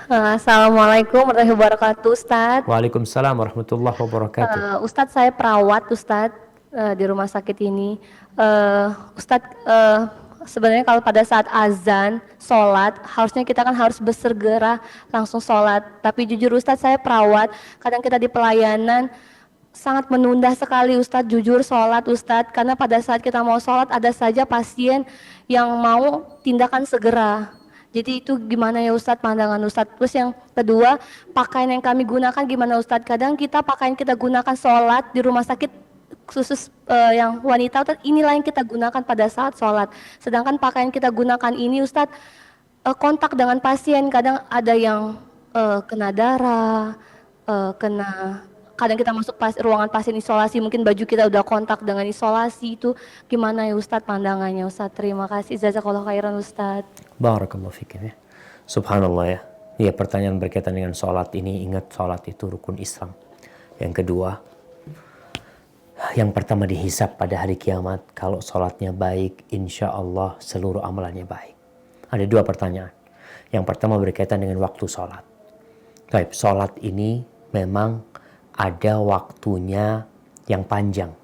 Assalamualaikum warahmatullahi wabarakatuh, Ustadz. Waalaikumsalam warahmatullahi wabarakatuh. Ustadz, saya perawat, Ustadz, di rumah sakit ini. Ustadz, sebenarnya kalau pada saat azan, sholat, harusnya kita kan harus bersegera langsung sholat. Tapi jujur Ustadz, saya perawat, kadang kita di pelayanan sangat menunda sekali Ustadz, jujur sholat Ustadz, karena pada saat kita mau sholat ada saja pasien yang mau tindakan segera. Jadi itu gimana ya Ustadz, pandangan Ustadz. Terus yang kedua, pakaian yang kami gunakan gimana Ustadz. Kadang kita pakaian kita gunakan sholat di rumah sakit khusus yang wanita Ustadz, inilah yang kita gunakan pada saat sholat. Sedangkan pakaian kita gunakan ini Ustadz, kontak dengan pasien, kadang ada yang kena darah, kena, kadang kita masuk ruangan pasien isolasi, mungkin baju kita udah kontak dengan isolasi. Itu gimana ya Ustadz pandangannya Ustadz. Terima kasih, jazakallahu khairan Ustadz. Barakallahu fikum ya. Subhanallah ya. Ya, pertanyaan berkaitan dengan sholat ini, ingat sholat itu rukun Islam. Yang kedua, yang pertama dihisab pada hari kiamat. Kalau sholatnya baik, insya Allah seluruh amalannya baik. Ada dua pertanyaan. Yang pertama berkaitan dengan waktu sholat. Baik, sholat ini memang ada waktunya yang panjang.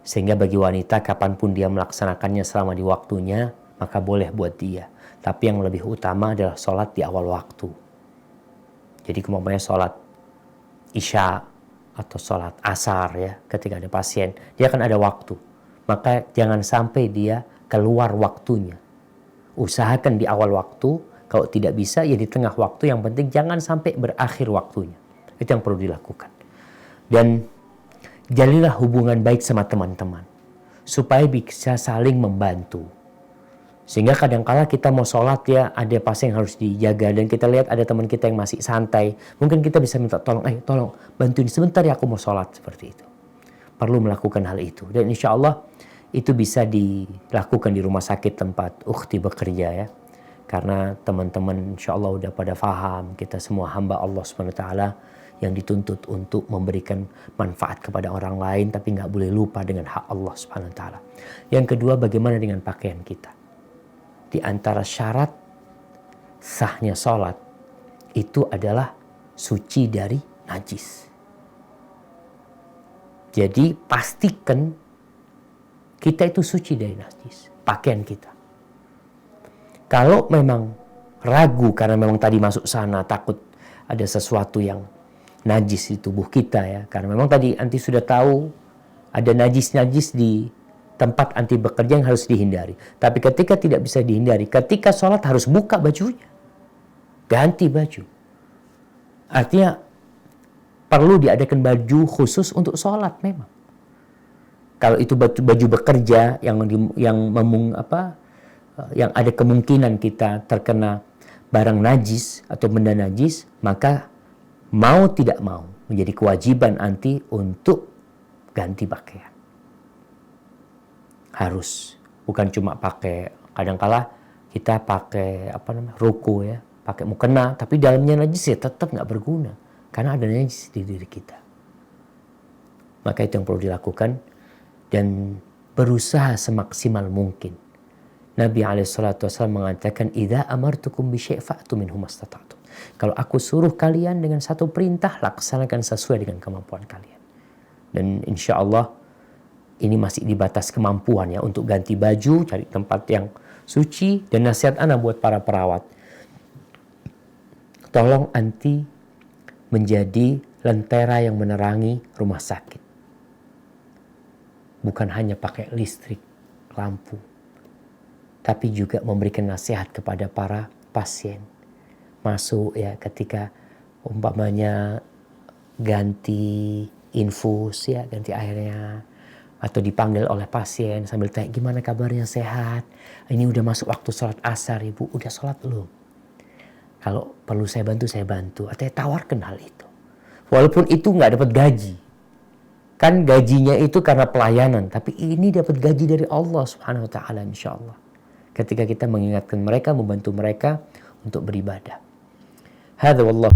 Sehingga bagi wanita kapanpun dia melaksanakannya selama di waktunya, maka boleh buat dia. Tapi yang lebih utama adalah sholat di awal waktu. Jadi kemampuannya sholat isya atau sholat asar ya, ketika ada pasien, dia akan ada waktu. Maka jangan sampai dia keluar waktunya. Usahakan di awal waktu, kalau tidak bisa ya di tengah waktu, yang penting jangan sampai berakhir waktunya. Itu yang perlu dilakukan. Dan jalilah hubungan baik sama teman-teman, supaya bisa saling membantu. Sehingga kadang-kala kita mau sholat ya, ada pasien yang harus dijaga. Dan kita lihat ada teman kita yang masih santai. Mungkin kita bisa minta tolong, tolong bantuin sebentar ya, aku mau sholat, seperti itu. Perlu melakukan hal itu. Dan insya Allah itu bisa dilakukan di rumah sakit tempat ukhti bekerja ya. Karena teman-teman insya Allah udah pada faham, kita semua hamba Allah SWT yang dituntut untuk memberikan manfaat kepada orang lain, tapi nggak boleh lupa dengan hak Allah SWT. Yang kedua, bagaimana dengan pakaian kita? Di antara syarat sahnya sholat itu adalah suci dari najis. Jadi pastikan kita itu suci dari najis, pakaian kita. Kalau memang ragu karena memang tadi masuk sana takut ada sesuatu yang najis di tubuh kita ya, karena memang tadi anti sudah tahu ada najis-najis di tempat anti bekerja yang harus dihindari. Tapi ketika tidak bisa dihindari, ketika sholat harus buka bajunya, ganti baju. Artinya perlu diadakan baju khusus untuk sholat memang. Kalau itu baju bekerja yang ada kemungkinan kita terkena barang najis atau benda najis, maka mau tidak mau menjadi kewajiban anti untuk ganti pakaian. Harus, bukan cuma pakai, kadangkala kita pakai ruko ya, pakai mukena, tapi dalamnya najis ya tetap nggak berguna karena ada najis di diri kita. Maka itu yang perlu dilakukan dan berusaha semaksimal mungkin. Nabi SAW mengatakan, "Idza amartukum bi syai' fa'tu minhu mastata'tum." Kalau aku suruh kalian dengan satu perintah, laksanakan sesuai dengan kemampuan kalian. Dan insya Allah ini masih di batas kemampuan ya, untuk ganti baju, cari tempat yang suci. Dan nasihat ana buat para perawat, tolong anti menjadi lentera yang menerangi rumah sakit. Bukan hanya pakai listrik, lampu, tapi juga memberikan nasihat kepada para pasien. Masuk ya, ketika umpamanya ganti infus ya, ganti airnya, atau dipanggil oleh pasien sambil tanya, gimana kabarnya, sehat? Ini udah masuk waktu sholat asar, ibu udah sholat belum? Kalau perlu saya bantu. Artinya tawarkan hal itu. Walaupun itu nggak dapat gaji. Kan gajinya itu karena pelayanan. Tapi ini dapat gaji dari Allah Subhanahu wa ta'ala insya Allah. Ketika kita mengingatkan mereka, membantu mereka untuk beribadah. Hadza wallah.